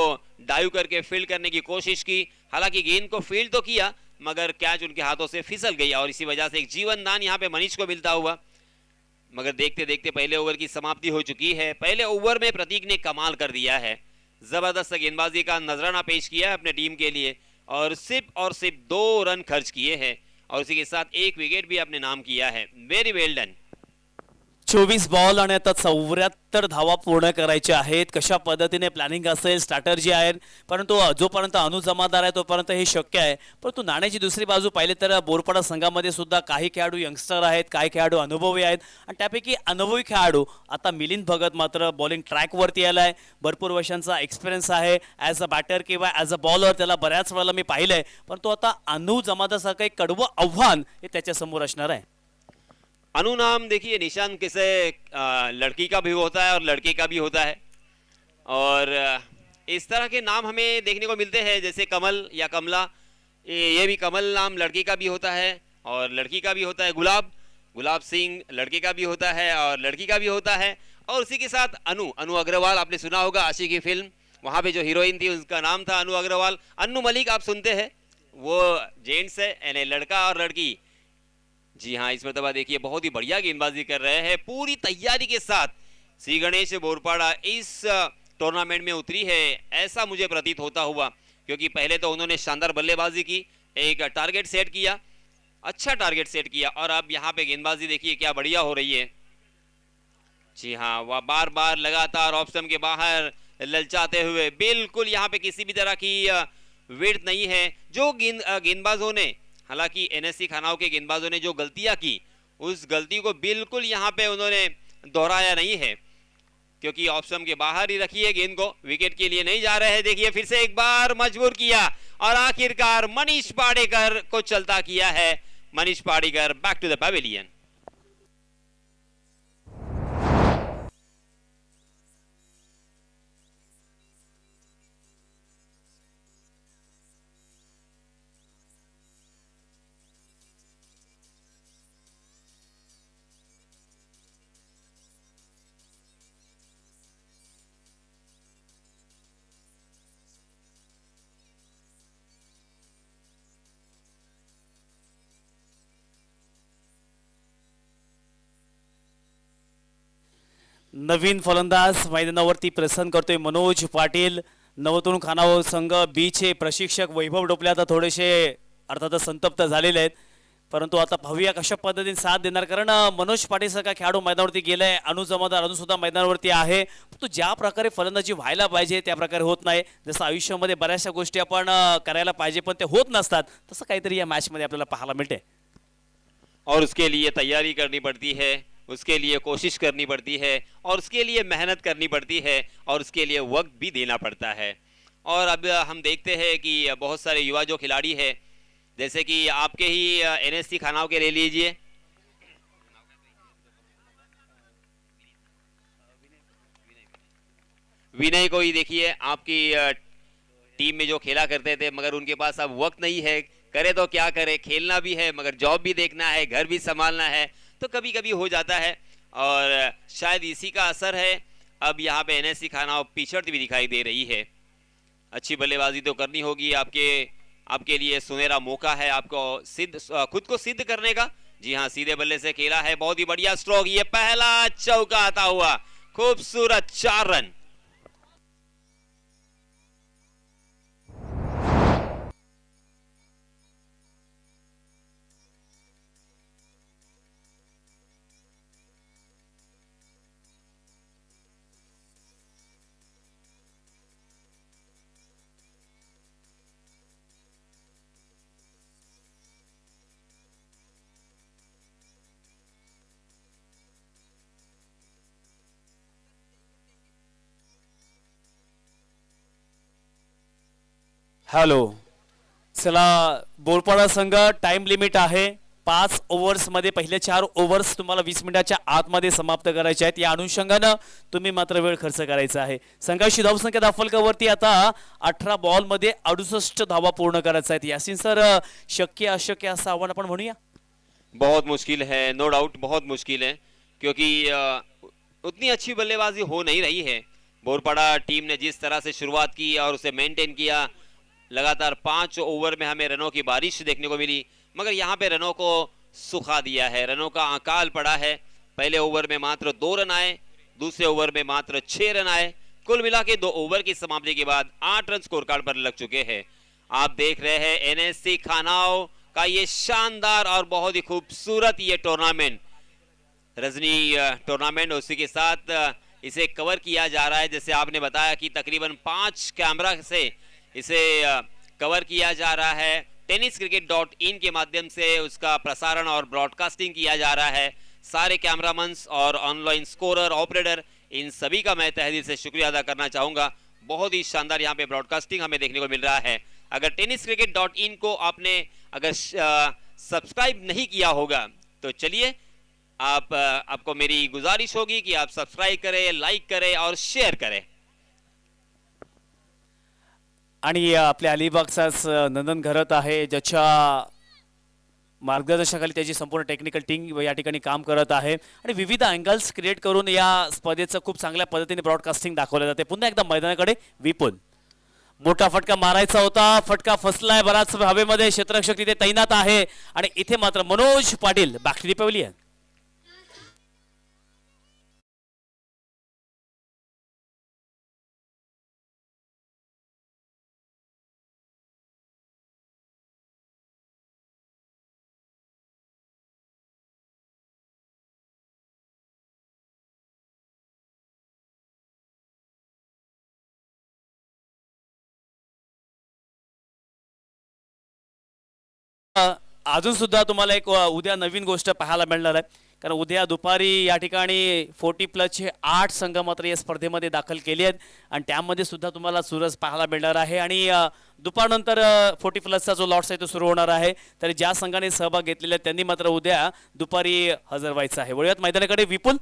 डाइव करके फील्ड करने की कोशिश की। हालांकि गेंद को फील्ड तो किया, मगर कैच उनके हाथों से फिसल गई और इसी वजह से एक जीवन दान यहाँ पे मनीष को मिलता हुआ। मगर देखते देखते पहले ओवर की समाप्ति हो चुकी है। पहले ओवर में प्रतीक ने कमाल कर दिया है, जबरदस्त गेंदबाजी का नजराना पेश किया है अपने टीम के लिए और सिर्फ 2 रन खर्च किए हैं और उसी के साथ 1 विकेट भी अपने नाम किया है। Very well done. 24 बॉल आणि आता 74 धावा पूर्ण करायच्या आहेत. कशा पद्धतीने प्लॅनिंग असेल, स्ट्रॅटर्जी आहे, परंतु जोपर्यंत अनु जमादार आहे तोपर्यंत हे शक्य आहे. परंतु नाण्याची दुसरी बाजू पाहिले तर बोरपाडा संघामध्ये सुद्धा काही खेळाडू यंगस्टर आहेत, काही खेळाडू अनुभवी आहेत आणि त्यापैकी अनुभवी खेळाडू आता मिलिंद भगत मात्र बॉलिंग ट्रॅकवरती आलाय. भरपूर वर्षांचा एक्सपिरियन्स आहे ॲज अ बॅटर किंवा ॲज अ बॉलर, त्याला बऱ्याच वेळेला मी पाहिलंय. परंतु आता अनु जमादारसारखं एक कडवं आव्हान हे त्याच्यासमोर असणार आहे. अनु नाम देखिए निशान किसे लड़की का भी होता है और लड़के का भी होता है और इस तरह के नाम हमें देखने को मिलते हैं, जैसे कमल या कमला, ये भी कमल नाम लड़के का भी होता है और लड़की का भी होता है। गुलाब सिंह लड़के का भी होता है और लड़की का भी होता है। और उसी के साथ अनु अग्रवाल, आपने सुना होगा आशिकी की फिल्म, वहाँ पे जो हीरोइन थी उसका नाम था अनु अग्रवाल। अन्नू मलिक आप सुनते हैं, वो जेंट्स है यानी लड़का और लड़की। जी हाँ, इस मरतबा देखिए बहुत ही बढ़िया गेंदबाजी कर रहे हैं, पूरी तैयारी के साथ श्री गणेश बोरपाड़ा इस टूर्नामेंट में उतरी है, ऐसा मुझे प्रतीत होता हुआ। क्योंकि पहले तो उन्होंने शानदार बल्लेबाजी की, एक टारगेट सेट किया, अच्छा टारगेट सेट किया और अब यहाँ पे गेंदबाजी देखिए क्या बढ़िया हो रही है। जी हाँ, वह बार बार लगातार ऑफ स्टंप के बाहर ललचाते हुए, बिल्कुल यहाँ पे किसी भी तरह की विड्थ नहीं है। जो गेंदबाजों ने, हालांकि एनएससी खानाओं के गेंदबाजों ने जो गलतियां की, उस गलती को बिल्कुल यहाँ पे उन्होंने दोहराया नहीं है, क्योंकि ऑफ स्टंप के बाहर ही रखी है गेंद को, विकेट के लिए नहीं जा रहे हैं। देखिए फिर से एक बार मजबूर किया और आखिरकार मनीष पाडेकर को चलता किया है। Manish Padekar back to the pavilion. नवीन फलंदाज मैदानावरती प्रसन्न करतोय मनोज पाटील. नवतरुण खानावळ संघ बीचे प्रशिक्षक वैभव डोपले आता थोडेसे अर्थातच संतप्त झालेले आहेत, परंतु आता पाहूया कशा पद्धतीने साथ देणार. कारण मनोज पाटील सारखा खेळाडू मैदानावरती गेलाय, अनु जमादार अजून सुद्धा मैदानावरती आहे, तो ज्या प्रकारे फलंदाजी व्हायला पाहिजे त्या प्रकारे होत नाही. जसं आयुष्यामध्ये बऱ्याचशा गोष्टी आपण करायला पाहिजे पण ते होत नसतात, तसं काहीतरी या मॅच मध्ये आपल्याला पाहायला मिळते. और उसके लिए तैयारी करनी पड़ती है, उसके लिए कोशिश करनी पड़ती है और उसके लिए मेहनत करनी पड़ती है और उसके लिए वक्त भी देना पड़ता है। और अब हम देखते हैं कि बहुत सारे युवा जो खिलाड़ी हैं, जैसे कि आपके ही एनएससी खानाओं के ले लीजिए, विनय को ही देखिए, आपकी टीम में जो खेला करते थे, मगर उनके पास अब वक्त नहीं है, करे तो क्या करे, खेलना भी है मगर जॉब भी देखना है, घर भी संभालना है, तो कभी कभी हो जाता है। और शायद इसी का असर है, अब यहाँ पे एनएससी खाना पिछड़ती भी दिखाई दे रही है। अच्छी बल्लेबाजी तो करनी होगी, आपके लिए सुनहरा मौका है आपको खुद को सिद्ध करने का। जी हाँ, सीधे बल्ले से खेला है, बहुत ही बढ़िया स्ट्रोक, ये पहला चौका आता हुआ, खूबसूरत 4 रन। हॅलो, चला बोरपाडा संघ टाइम लिमिट आहे, 5 ओव्हर्समध्ये पहिल्या 4 ओव्हर्स तुम्हाला 20 मिनिटाच्या आतमध्ये समाप्त करायचे आहेत. या अनुषंगानं तुम्ही मात्र वेळ खर्च करायचा आहे. संघाची धावसंख्या दाफलकावरती आता 18 बॉलमध्ये 68 धावा पूर्ण करायचा आहेत. यासिन सर, शक्य अशक्य असं आव्हान आपण म्हणूया? बहुत मुश्किल है, नो डाउट बहुत मुश्किल है, क्योंकि उतनी अच्छी बल्लेबाजी हो नहीं रही है। बोरपाड़ा टीम ने जिस तरह से शुरुआत की और उसे मेंटेन किया, लगातार 5 ओवर में हमें रनों की बारिश देखने को मिली, मगर यहाँ पे रनों को सुखा दिया है, रनों का अकाल पड़ा है। पहले ओवर में मात्र 2 रन आए, दूसरे ओवर में मात्र 6 रन आए। कुल मिला के 2 ओवर की समाप्ति के बाद 8 रन स्कोर कार्ड पर लग चुके हैं। आप देख रहे हैं एनएससी खानाओ का ये शानदार और बहुत ही खूबसूरत ये टूर्नामेंट, रजनी टूर्नामेंट, उसी के साथ इसे कवर किया जा रहा है। जैसे आपने बताया कि तकरीबन 5 कैमरा से इसे कवर किया जा रहा है। tenniscricket.in के माध्यम से उसका प्रसारण और ब्रॉडकास्टिंग किया जा रहा है। सारे कैमरामैन्स और ऑनलाइन स्कोरर, ऑपरेटर, इन सभी का मैं तहे दिल से शुक्रिया अदा करना चाहूँगा। बहुत ही शानदार यहाँ पे ब्रॉडकास्टिंग हमें देखने को मिल रहा है। अगर tenniscricket.in को आपने अगर सब्सक्राइब नहीं किया होगा तो चलिए, आपको मेरी गुजारिश होगी कि आप सब्सक्राइब करें, लाइक करें और शेयर करें। आणि आपल्या अलिबागचाच नंदन घरत आहे, ज्याच्या मार्गदर्शनाखाली त्याची संपूर्ण टेक्निकल टीम या ठिकाणी काम करत आहे आणि विविध अँगल्स क्रिएट करून या स्पर्धेचं खूप चांगल्या पद्धतीने ब्रॉडकास्टिंग दाखवलं जाते. पुन्हा एकदा मैदानाकडे विपुल, मोठा फटका मारायचा होता, फटका फसलाय, बराच हवेमध्ये क्षेत्ररक्षक तिथे तैनात आहे आणि इथे मात्र Manoj Patil back to the pavilion. अजून सुद्धा तुम्हाला एक उद्या नवीन गोष्ट पाहायला मिळणार आहे, कारण उद्या दुपारी या ठिकाणी 40+ 8 संघ मात्र या स्पर्धेमध्ये दाखल केले आहेत आणि त्यामध्ये सुद्धा तुम्हाला सूरज पाहायला मिळणार आहे. आणि दुपारनंतर 40+चा जो लॉट्स आहे तो सुरू होणार आहे. तर ज्या संघाने सहभाग घेतलेला आहे त्यांनी मात्र उद्या दुपारी हजर व्हायचं आहे. वळूयात मैदानाकडे. विपुल,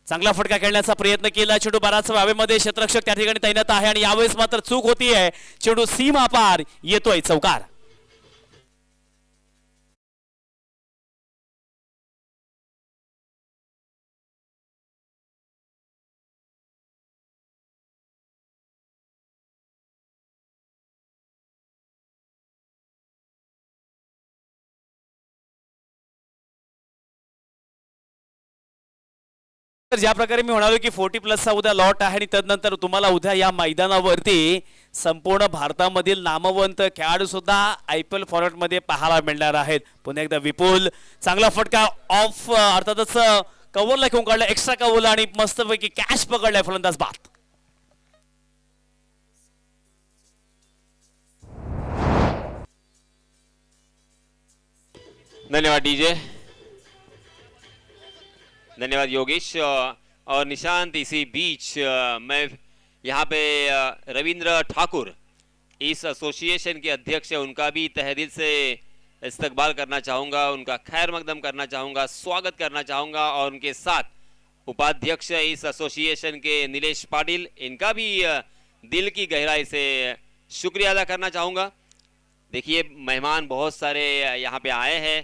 चांगला फटका खेळण्याचा प्रयत्न केला, चेंडू बराच हवेमध्ये, क्षेत्ररक्षक त्या ठिकाणी तैनात आहे आणि यावेळेस मात्र चूक होतीये, चेंडू सीमा पार येतोय, चौकार. तर ज्या प्रकारे मी म्हणालो की 40+चा उद्या लॉट आहे आणि त्यानंतर तुम्हाला उद्या या मैदानावरती संपूर्ण भारतामधील नामवंत खेळाडू सुद्धा IPL फॉर्मॅट मध्ये पाहायला मिळणार आहेत. पुन्हा एकदा विपुल, चांगला फटका ऑफ, अर्थातच कव्हरला घेऊन काढला, एक्स्ट्रा कव्हरला आणि मस्तपैकी कॅच पकडलाय फलंदाज बाद. धन्यवाद डीजे, धन्यवाद योगेश और निशांत। इसी बीच मैं यहाँ पे रविंद्र ठाकुर, इस एसोसिएशन के अध्यक्ष है, उनका भी तहे दिल से इस्तकबाल करना चाहूँगा, उनका खैर मकदम करना चाहूँगा, स्वागत करना चाहूँगा। और उनके साथ उपाध्यक्ष इस एसोसिएशन के नीलेश पाटिल, इनका भी दिल की गहराई से शुक्रिया अदा करना चाहूँगा। देखिए, मेहमान बहुत सारे यहाँ पे आए हैं,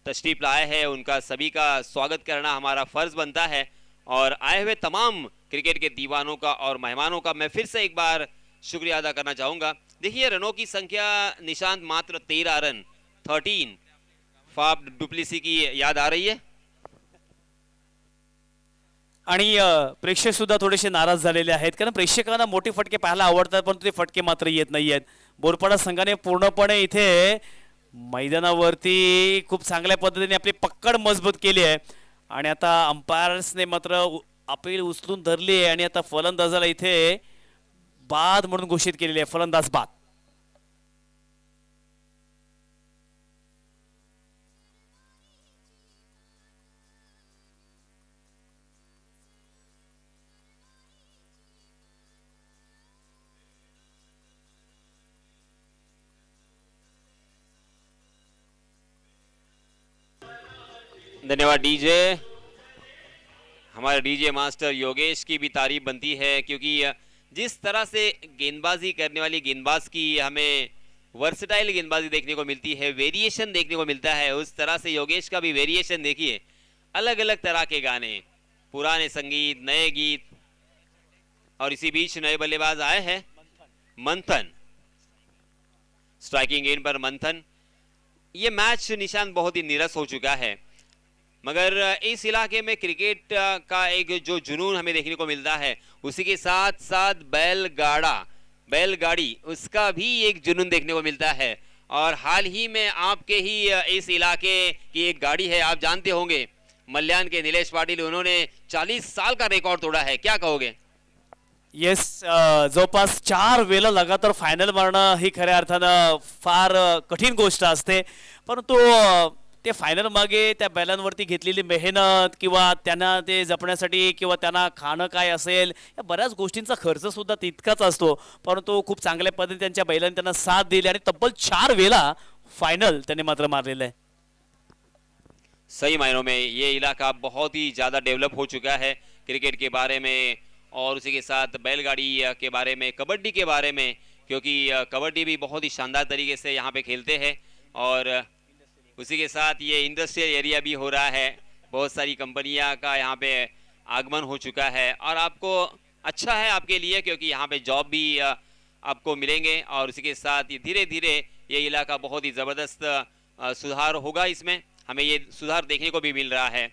तशरीफ लाए हैं, उनका सभी का स्वागत करना हमारा फर्ज बनता है। और आए हुए तमाम क्रिकेट के दीवानों का और मेहमानों का मैं फिर से एक बार शुक्रिया अदा करना चाहूँगा। देखिए, रनों की संख्या निशांत मात्र 13 रन, 13। फाफ डुप्लिसी की याद आ रही है? आणि प्रेक्षक सुद्धा थोडेसे नाराज झालेले आहेत, कारण प्रेक्षकांना मोठे फटके पाहायला आवडतात, परंतु ते फटके मात्र येत नाहीयेत. बोरपाडा संघाने पूर्णपणे इथे मैदानावरती खूप चांगल्या पद्धतीने आपली पकड मजबूत केली आहे आणि आता अंपायर्सने मात्र अपील उचलून धरली आहे आणि आता फलंदाजाला इथे बाद म्हणून घोषित केलेली आहे, फलंदाज बाद. धन्यवाद डीजे। हमारे डीजे मास्टर योगेश की भी तारीफ बनती है, क्योंकि जिस तरह से गेंदबाजी करने वाली गेंदबाज की हमें वर्सटाइल गेंदबाजी देखने को मिलती है, वेरिएशन देखने को मिलता है, उस तरह से योगेश का भी वेरिएशन देखिए। अलग अलग तरह के गाने, पुराने संगीत, नए गीत, और इसी बीच नए बल्लेबाज आए हैं मंथन। स्ट्राइकिंग एंड पर मंथन। ये मैच निशान बहुत ही नीरस हो चुका है, मगर इस इलाके में क्रिकेट का एक जो जुनून हमें देखने को मिलता है, उसी के साथ साथ बैलगाड़ी उसका भी एक जुनून देखने को मिलता है। और हाल ही में आपके ही इस इलाके की एक गाड़ी है, आप जानते होंगे, मल्याण के निलेश पाटिल, उन्होंने 40 साल का रिकॉर्ड तोड़ा है। क्या कहोगे? येस, जवळपास 4 वेळा लगातार फायनल मारणं ही खऱ्या अर्थानं फार कठीण गोष्ट असते, परंतु ते फायनल मागे त्या बैलांवरती घेतलेली मेहनत किंवा त्यांना ते जपण्यासाठी किंवा त्यांना खाणं काय असेल, या बऱ्याच गोष्टींचा खर्च सुद्धा तितकाच असतो, परंतु खूप चांगल्या पद्धतीने त्यांच्या बैलांनी त्यांना साथ दिली आणि तब्बल 4 वेळा फायनल त्यांनी मात्र मारलेलं आहे। सही मायनों में ये इलाका बहुत ही ज़्यादा डेवलप हो चुका है क्रिकेट के बारे में, और उसी के साथ बैलगाड़ी के बारे में, कबड्डी के बारे में, क्योंकि कबड्डी भी बहुत ही शानदार तरीके से यहाँ पे खेलते हैं। और उसी के साथ ये इंडस्ट्रियल एरिया भी हो रहा है, बहुत सारी कंपनियाँ का यहाँ पे आगमन हो चुका है, और आपको अच्छा है आपके लिए, क्योंकि यहाँ पे जॉब भी आपको मिलेंगे। और उसी के साथ ये धीरे धीरे ये इलाका बहुत ही ज़बरदस्त सुधार होगा, इसमें हमें ये सुधार देखने को भी मिल रहा है।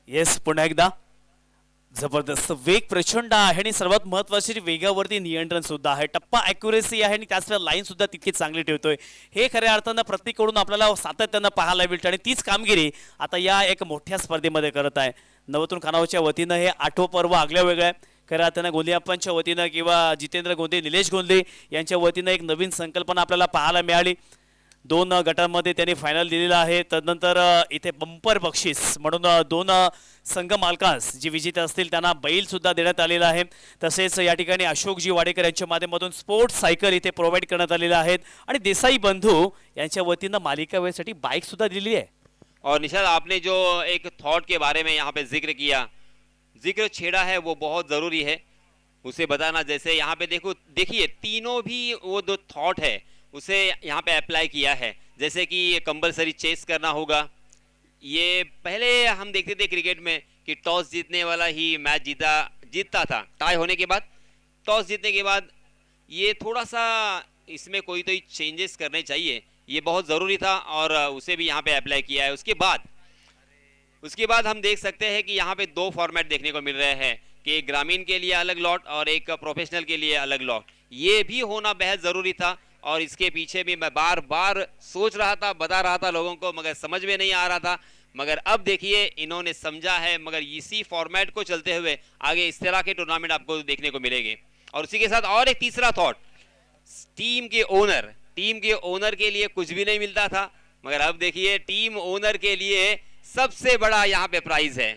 येस, पुन्हा एकदा जबरदस्त वेग प्रचंड आहे आणि सर्वात महत्त्वाची वेगावरती नियंत्रण सुद्धा आहे, टप्पा ॲक्युरेसी आहे आणि त्याचवेळेला लाईन सुद्धा तितकी चांगली ठेवतोय। हे खऱ्या अर्थानं प्रत्येकडून आपल्याला सातत्यानं पाहायला मिळतं आणि तीच कामगिरी आता या एक मोठ्या स्पर्धेमध्ये करत आहे। नवतून खानावच्या वतीनं हे 8वं पर्व आगल्या वेगळं आहे। खऱ्या अर्थानं गोंदियाप्पांच्या वतीनं किंवा जितेंद्र गोंदे, निलेश गोंदे यांच्या वतीनं एक नवीन संकल्पना आपल्याला पाहायला मिळाली। 2 गटांमध्ये त्यांनी फायनल दिलेला आहे। तदनंतर इथे बंपर बक्षीस म्हणून 2 संघ मालकांस जी विजेते असतील त्यांना बैल सुद्धा देण्यात आलेला आहे। तसेच या ठिकाणी अशोकजी वाडेकर यांच्या माध्यमातून स्पोर्ट्स सायकल इथे प्रोव्हाइड करण्यात आलेल्या आहेत आणि देसाई बंधू यांच्या वतीनं मालिका वेळेसाठी बाईक सुद्धा दिलेली आहे। और निशाद, आपने जो एक थॉट के बारे में यहाँ पे जिक्र छेड़ा है, वो बहुत ज़रूरी है उसे बताना। जैसे यहाँ पे देखिए तीनों भी वो जो थॉट है उसे यहाँ पे अप्लाई किया है। जैसे कि कंपलसरी चेस करना होगा, ये पहले हम देखते थे क्रिकेट में कि टॉस जीतने वाला ही मैच जीतता था। टाई होने के बाद, टॉस जीतने के बाद, ये थोड़ा सा इसमें कोई तो चेंजेस करने चाहिए, ये बहुत ज़रूरी था और उसे भी यहाँ पे अप्लाई किया है। उसके बाद हम देख सकते हैं कि यहाँ पे 2 फॉर्मेट देखने को मिल रहे हैं कि एक ग्रामीण के लिए अलग लॉट और एक प्रोफेशनल के लिए अलग लॉट। ये भी होना बेहद ज़रूरी था, और इसके पीछे भी मैं बार बार सोच रहा था, बता रहा था लोगों को, मगर समझ में नहीं आ रहा था। मगर अब देखिए इन्होंने समझा है, मगर इसी फॉर्मेट को चलते हुए आगे इस तरह के टूर्नामेंट आपको देखने को मिलेंगे। और उसी के साथ और एक तीसरा थॉट, टीम के ओनर के लिए कुछ भी नहीं मिलता था, मगर अब देखिए टीम ओनर के लिए सबसे बड़ा यहाँ पे प्राइज है।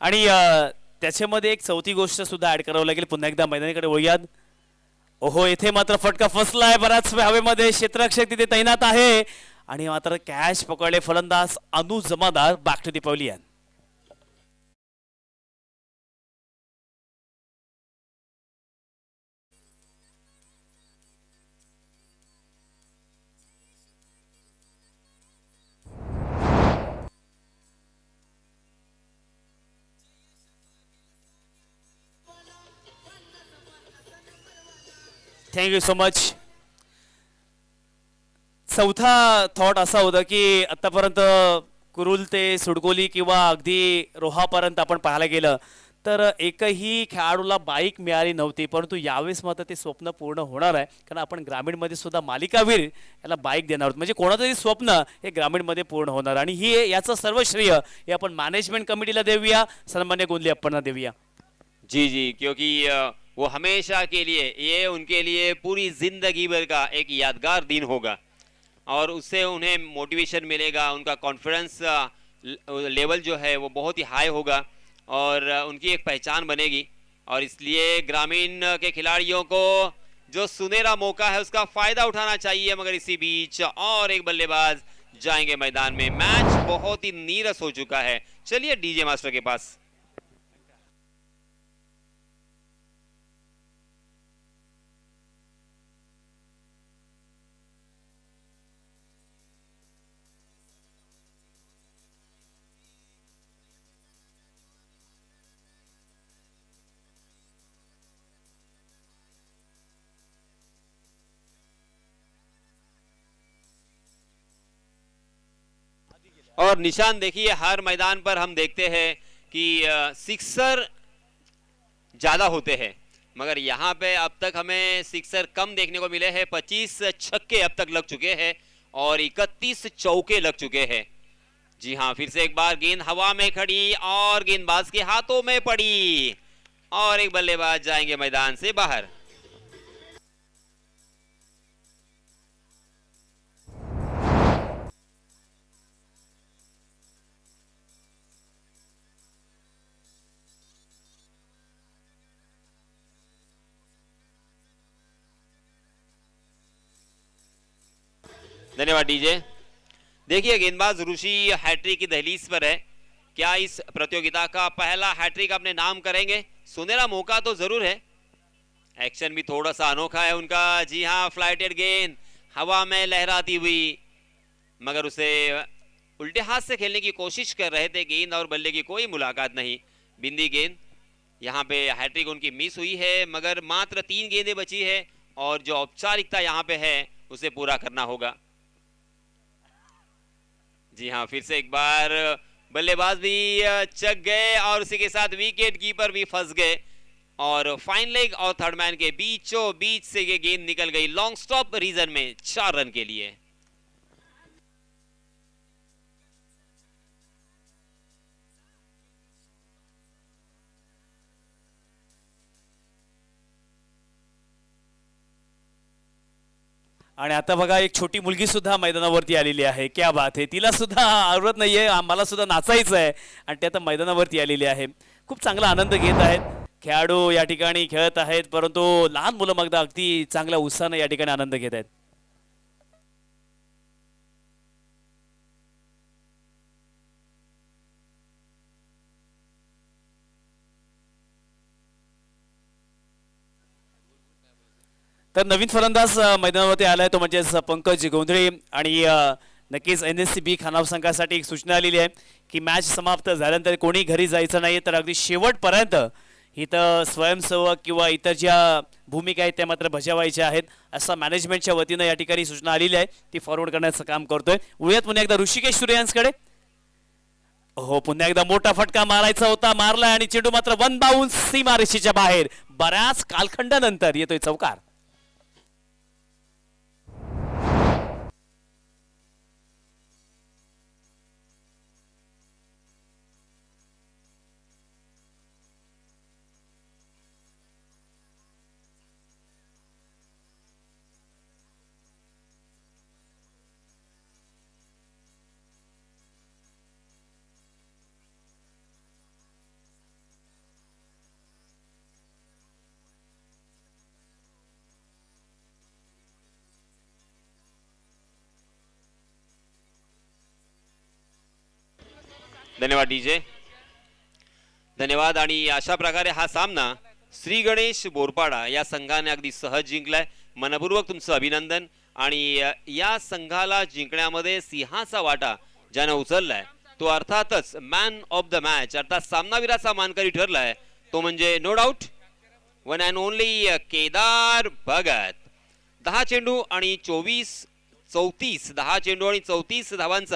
आणि त्याच्यामध्ये एक चौथी गोष्ट सुद्धा ऍड करावं लागेल। पुन्हा एकदा मैदानाकडे वळूयात। ओहो, इथे मात्र फटका फसलाय, बराच हवेमध्ये क्षेत्ररक्षक तिथे तैनात आहे आणि मात्र कॅच पकडले फलंदाज Anu Jamadar. Back to the pavilion. Thank you so much. चौथा थॉट असा होता की आतापर्यंत कुरुल ते सुडकोली किंवा अगदी रोहापर्यंत आपण पाहायला गेलं तर एकही खेळाडूला बाईक मिळाली नव्हती, परंतु यावेळेस मात्र ते स्वप्न पूर्ण होणार आहे, कारण आपण ग्रामीणमध्ये सुद्धा मालिकावीर याला बाईक देणार आहोत। म्हणजे कोणाचंही स्वप्न हे ग्रामीणमध्ये पूर्ण होणार आणि ही याचं सर्व श्रेय हे आपण मॅनेजमेंट कमिटीला देऊया, सन्मान्य गोंदले अप्पांना देऊया। जी, क्योंकि वो हमेशा के लिए, ये उनके लिए पूरी जिंदगी भर का एक यादगार दिन होगा। और उससे उन्हें मोटिवेशन मिलेगा, उनका कॉन्फिडेंस लेवल जो है वो बहुत ही हाई होगा और उनकी एक पहचान बनेगी। और इसलिए ग्रामीण के खिलाड़ियों को जो सुनहरा मौका है उसका फायदा उठाना चाहिए। मगर इसी बीच और एक बल्लेबाज जाएंगे मैदान में। मैच बहुत ही नीरस हो चुका है। चलिए डीजे मास्टर के पास। और निशान देखिए, हर मैदान पर हम देखते हैं कि सिक्सर ज्यादा होते हैं, मगर यहाँ पे अब तक हमें सिक्सर कम देखने को मिले हैं। 25 छक्के अब तक लग चुके हैं और 31 चौके लग चुके हैं। जी हाँ, फिर से एक बार गेंद हवा में खड़ी और गेंदबाज के हाथों में पड़ी और एक बल्लेबाज जाएंगे मैदान से बाहर। धन्यवाद डीजे। देखिए, गेंदबाज ऋषि हैट्रिक की दहलीज पर है। क्या इस प्रतियोगिता का पहला हैट्रिक अपने नाम करेंगे? सुनहरा मौका तो जरूर है। एक्शन भी थोड़ा सा अनोखा है उनका। जी हाँ, फ्लाइटेड गेंद हवा में लहराती हुई, मगर उसे उल्टे हाथ से खेलने की कोशिश कर रहे थे। गेंद और बल्ले की कोई मुलाकात नहीं। बिंदी गेंद। यहाँ पे हैट्रिक उनकी मिस हुई है, मगर मात्र 3 गेंदें बची है और जो औपचारिकता यहाँ पे है उसे पूरा करना होगा। जी हाँ, फिर से एक बार बल्लेबाज भी चक गए और उसी के साथ विकेट कीपर भी फंस गए और फाइन लेग और थर्ड मैन के बीचों बीच से ये गेंद निकल गई लॉन्ग स्टॉप रीजन में 4 रन के लिए। आणि आता बघा, एक छोटी मुलगी सुद्धा मैदानावरती आलेली आहे. क्या बात आहे. तिला सुद्धा आवडत नाहीये, आम्हाला सुद्धा नाचायचं आहे आणि ते आता मैदानावरती आलेली आहे. खूप चांगला आनंद घेत आहेत. खेळाडू या ठिकाणी खेळत आहेत, परंतु लहान मुलं मग अगदी चांगल्या उत्साहाने या ठिकाणी आनंद घेत आहेत. तर नवीन फलंदाज मैदानावरती आलाय, तो म्हणजेच पंकज गोंधळे. आणि नक्कीच NSCB खानाव संघासाठी एक सूचना आलेली आहे की मॅच समाप्त झाल्यानंतर कोणी घरी जायचं नाही, तर अगदी शेवटपर्यंत इथं स्वयंसेवक किंवा इतर ज्या भूमिका आहेत त्या मात्र बजावायच्या आहेत, असं मॅनेजमेंटच्या वतीनं या ठिकाणी सूचना आलेली आहे. ती फॉरवर्ड करण्याचं काम करतोय. वळूयात पुन्हा एकदा ऋषिकेश सूर्यवंशकडे. हो, पुन्हा एकदा मोठा फटका मारायचा होता, मारलाय आणि चेंडू मात्र वन बाउन्स सीमारेषेच्या बाहेर. बऱ्याच कालखंडानंतर येतोय चौकार. धन्यवाद डीजे. धन्यवाद. आणि अशा प्रकारे हा सामना श्री गणेश बोरपाडा या संघाने अगदी सहज जिंकलाय. मनपूर्वक तुमचं अभिनंदन. आणि या संघाला जिंकण्यामध्ये सिंहाचा वाटा ज्याने उचललाय तो अर्थातच मॅन ऑफ द मॅच अर्थात सामनावीराचा मानकरी ठरलाय, तो म्हणजे no doubt one and only Kedar Bhagat. 10 चेंडू आणि 34 10 चेंडू आणि 34 धावांचा